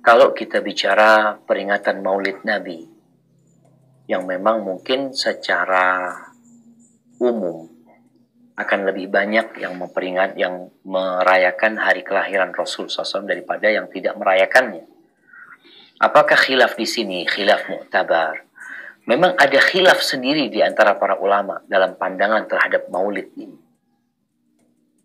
Kalau kita bicara peringatan Maulid Nabi, yang memang mungkin secara umum akan lebih banyak yang merayakan hari kelahiran Rasul SAW daripada yang tidak merayakannya. Apakah khilaf di sini? Khilaf mu'tabar. Memang ada khilaf sendiri di antara para ulama dalam pandangan terhadap Maulid ini.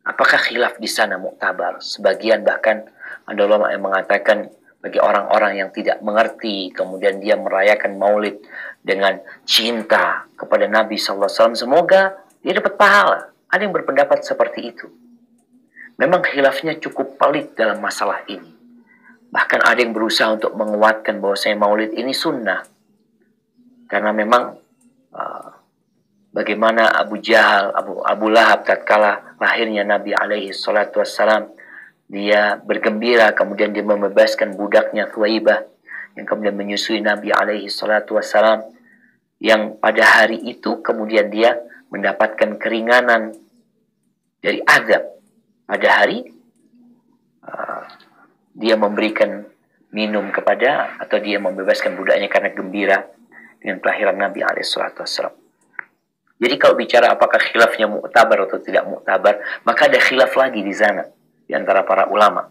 Apakah khilaf di sana mu'tabar? Sebagian bahkan ada ulama yang mengatakan bagi orang-orang yang tidak mengerti, kemudian dia merayakan Maulid dengan cinta kepada Nabi SAW, semoga dia dapat pahala. Ada yang berpendapat seperti itu. Memang khilafnya cukup pelik dalam masalah ini. Bahkan ada yang berusaha untuk menguatkan bahwasanya Maulid ini sunnah. Karena memang bagaimana Abu Jahal, Abu Lahab tatkala lahirnya Nabi alaihi salatu wassalam, dia bergembira, kemudian dia membebaskan budaknya Thuwaibah yang kemudian menyusui Nabi alaihi salatu wassalam, yang pada hari itu kemudian dia mendapatkan keringanan dari azab. Pada hari dia memberikan minum kepada, atau dia membebaskan budaknya karena gembira dengan kelahiran Nabi alaihi salatu wassalam. Jadi kalau bicara apakah khilafnya mu'tabar atau tidak mu'tabar, maka ada khilaf lagi di sana di antara para ulama.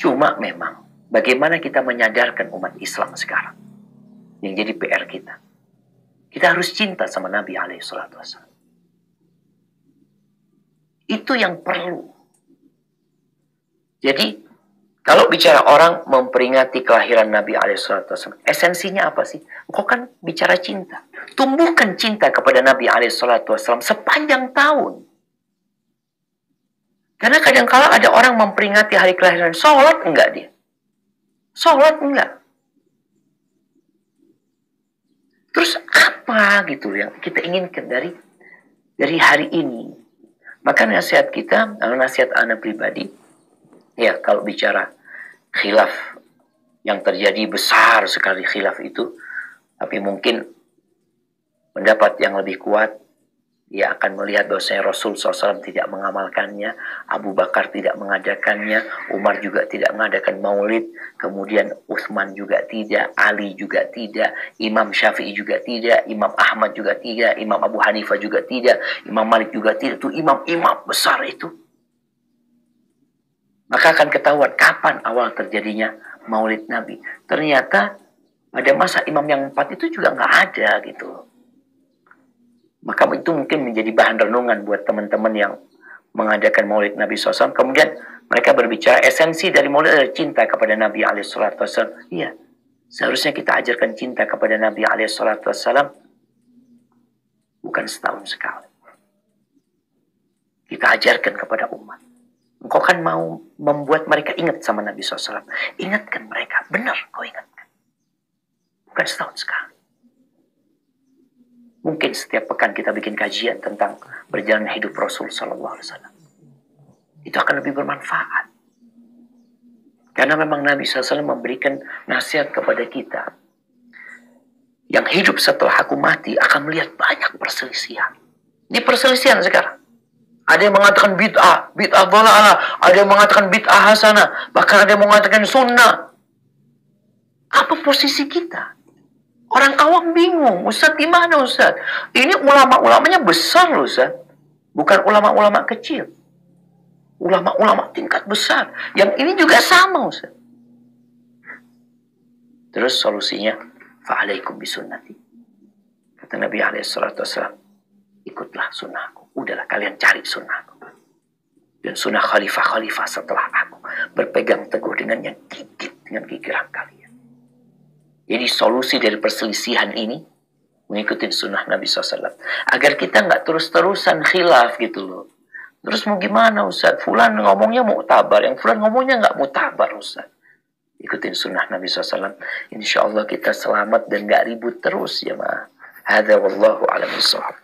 Cuma memang bagaimana kita menyadarkan umat Islam sekarang, yang jadi PR kita. Kita harus cinta sama Nabi alaihi salatu wassalam. Itu yang perlu. Jadi kalau bicara orang memperingati kelahiran Nabi alaihi salatu wassalam, esensinya apa sih? Kok kan bicara cinta. Tumbuhkan cinta kepada Nabi alaihi salatu wassalam sepanjang tahun. Karena kadang-kala ada orang memperingati hari kelahiran, sholat enggak dia? Sholat enggak? Terus apa gitu yang kita inginkan dari hari ini? Maka nasihat kita, nasihat anak pribadi, ya kalau bicara khilaf yang terjadi besar sekali khilaf itu, tapi mungkin pendapat yang lebih kuat, dia akan melihat bahwasanya Rasul SAW tidak mengamalkannya, Abu Bakar tidak mengadakannya, Umar juga tidak mengadakan maulid, kemudian Utsman juga tidak, Ali juga tidak, Imam Syafi'i juga tidak, Imam Ahmad juga tidak, Imam Abu Hanifah juga tidak, Imam Malik juga tidak. Itu imam-imam besar itu. Maka akan ketahuan kapan awal terjadinya maulid Nabi. Ternyata pada masa imam yang 4 itu juga nggak ada gitu. Maka itu mungkin menjadi bahan renungan buat teman-teman yang mengadakan maulid Nabi SAW. Kemudian mereka berbicara esensi dari maulid adalah cinta kepada Nabi SAW. Iya, seharusnya kita ajarkan cinta kepada Nabi SAW bukan setahun sekali. Kita ajarkan kepada umat. Engkau kan mau membuat mereka ingat sama Nabi SAW. Ingatkan mereka, benar kau ingatkan. Bukan setahun sekali. Mungkin setiap pekan kita bikin kajian tentang perjalanan hidup Rasul SAW. Itu akan lebih bermanfaat. Karena memang Nabi SAW memberikan nasihat kepada kita. Yang hidup setelah aku mati akan melihat banyak perselisihan. Ini perselisihan sekarang. Ada yang mengatakan bid'ah dhalalah. Ada yang mengatakan bid'ah hasanah. Bahkan ada yang mengatakan sunnah. Apa posisi kita? Orang awam bingung, Ustaz gimana Ustaz? Ini ulama-ulamanya besar loh Ustaz. Bukan ulama-ulama kecil. Ulama-ulama tingkat besar. Yang ini juga sama Ustaz. Terus solusinya, fa'alaikum bisunnati. Kata Nabi SAW, ikutlah sunnahku. Udahlah kalian cari sunnahku. Dan sunnah khalifah-khalifah setelah aku. Berpegang teguh dengan yang gigit, dengan gigiran kalian. Jadi solusi dari perselisihan ini mengikuti sunnah Nabi SAW. Agar kita nggak terus-terusan khilaf gitu loh. Terus mau gimana Ustaz? Fulan ngomongnya mu'tabar, yang fulan ngomongnya nggak mu'tabar Ustaz. Ikutin sunnah Nabi SAW. Insya Allah kita selamat dan nggak ribut terus ya ma. Hadza wallahu a'lam bishawab.